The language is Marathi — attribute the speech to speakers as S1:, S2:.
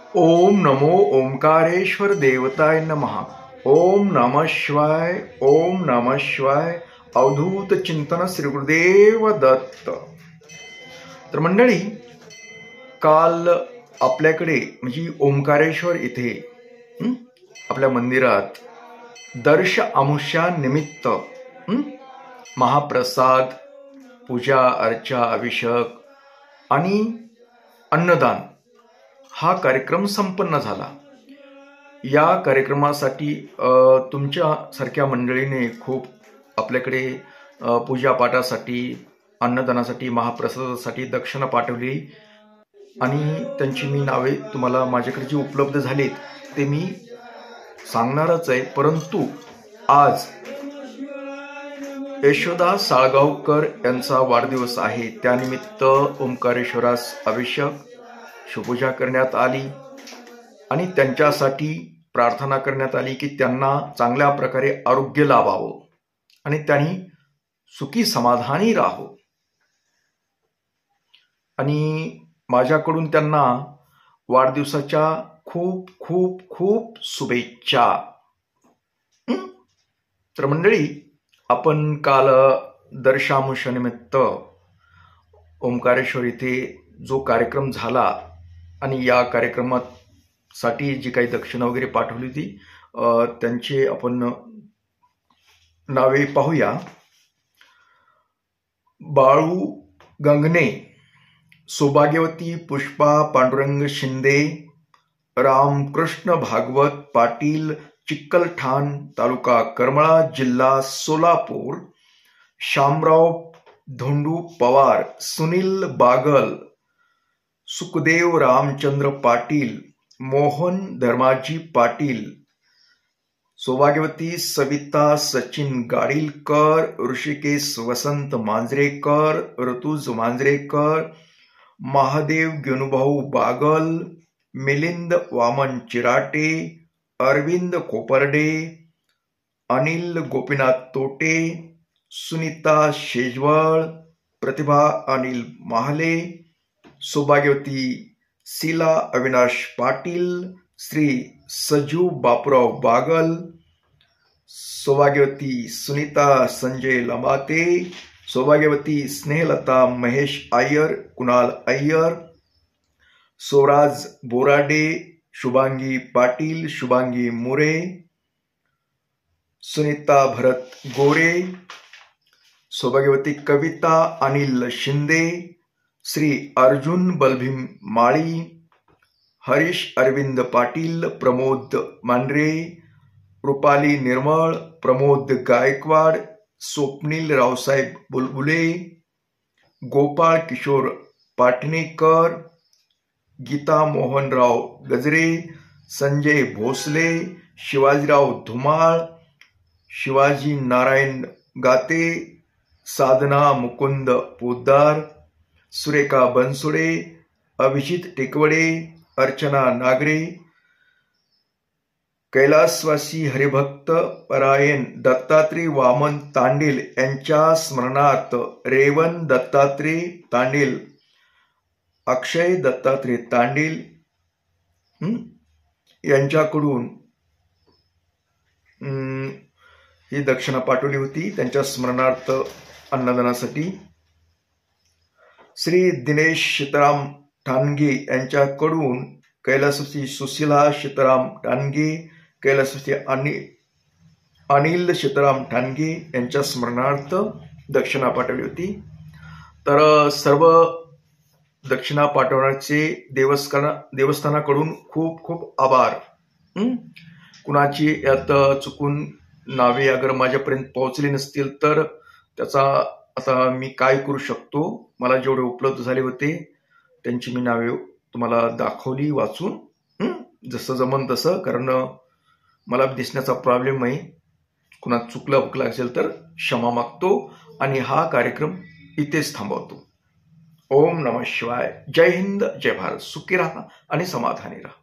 S1: ओम नमो ओंकारेश्वर देवताय नमः. ओम नमः शिवाय. ओम नमः शिवाय. अवधूत चिंतन श्री गुरुदेव दत्त. तर मंडळी, काल आपल्याकडे म्हणजे ओंकारेश्वर इथे आपल्या मंदिरात दर्श अमुष्या निमित्त महाप्रसाद, पूजा अर्चा, अभिषेक आणि अन्नदान हा कार्यक्रम संपन्न झाला. या कार्यक्रमासाठी तुमच्यासारख्या मंडळीने खूप आपल्याकडे पूजापाठासाठी, अन्नदानासाठी, महाप्रसादासाठी दक्षिणा पाठवली आणि त्यांची मी नावे तुम्हाला माझ्याकडे जी उपलब्ध झालीत ते मी सांगणारच आहे. परंतु आज यशोदा साळगावकर यांचा वाढदिवस आहे. त्यानिमित्त ओंकारेश्वरास अभिषेक, शुभपूजा करण्यात आली आणि त्यांच्यासाठी प्रार्थना करण्यात आली की त्यांना चांगल्या प्रकारे आरोग्य लाभावं आणि त्यांनी सुखी समाधानी राहावं. आणि माझ्याकडून त्यांना वाढदिवसाच्या खूप खूप खूप शुभेच्छा. तर मंडळी, आपण काल दर्शामुषानिमित्त ओंकारेश्वर इथे जो कार्यक्रम झाला आणि या कार्यक्रमासाठी जी काही दक्षिणा वगैरे पाठवली होती त्यांचे आपण नावे पाहूया. बाळू गंगणे, सौभाग्यवती पुष्पा पांडुरंग शिंदे, रामकृष्ण भागवत पाटील, चिकलठाण, तालुका करमाळा, जिल्हा सोलापूर, शामराव धोंडू पवार, सुनील बागल, सुखदेव रामचंद्र पाटील, मोहन धर्माजी पाटील, सौभाग्यवती सविता सचिन गाडीलकर, ऋषिकेश वसंत मांजरेकर, ऋतुज मांजरेकर, महादेव गेनुभाऊ बागल, मिलिंद वामन चिराटे, अरविंद कोपर्डे, अनिल गोपीनाथ तोटे, सुनीता शेजवळ, प्रतिभा अनिल महाले, सौभाग्यवती शीला अविनाश पाटील, श्री सजू बापूराव बागल, सौभाग्यवती सुनीता संजय लमाते, सौभाग्यवती स्नेहलता महेश अय्यर, कुणाल अय्यर, स्वराज बोराडे, शुभांगी पाटील, शुभांगी मुरे, सुनीता भरत गोरे, सौभाग्यवती कविता अनिल शिंदे, श्री अर्जुन बलभीम माळी, हरीश अरविंद पाटील, प्रमोद मांढरे, रुपाली निर्मळ, प्रमोद गायकवाड, स्वप्नील रावसाहेब बुलबुले, गोपाळ किशोर पाटणेकर, गीता मोहनराव गजरे, संजय भोसले, शिवाजीराव धुमाळ, शिवाजी नारायण गाते, साधना मुकुंद पोद्दार, सुरेखा बनसोडे, अभिजित टेकवडे, अर्चना नागरे, कैलासवासी हरिभक्त परायण दत्तात्रय वामन तांडेल यांच्या स्मरणार्थ रेवन दत्तात्रय तांडेल, अक्षय दत्तात्रय तांडेल यांच्याकडून ही दक्षिणा पाठवली होती त्यांच्या स्मरणार्थ अन्नदानासाठी. श्री दिनेश सीताराम ठाणगे यांच्याकडून कैलासवासी सुशीला सीताराम ठाणगे, कैलासवासी अनिल सीताराम ठाणगे यांच्या स्मरणार्थ दक्षिणा पाठवली होती. तर सर्व दक्षिणा पाठवण्याचे देवस्थानाकडून खूप खूप आभार. कुणाची यात चुकून नावे अगर माझ्यापर्यंत पोहोचली नसतील तर त्याचा आता मी काय करू शकतो. मला जेवढे उपलब्ध झाले होते त्यांची मी नावे तुम्हाला दाखवली वाचून, जसं जमन तसं, कारण मला दिसण्याचा प्रॉब्लेम आहे. कुणा चुकला बुकला असेल तर क्षमा मागतो आणि हा कार्यक्रम इथेच थांबवतो. ओम नमः शिवाय. जय हिंद, जय भारत. सुखी राहा आणि समाधानी राहा.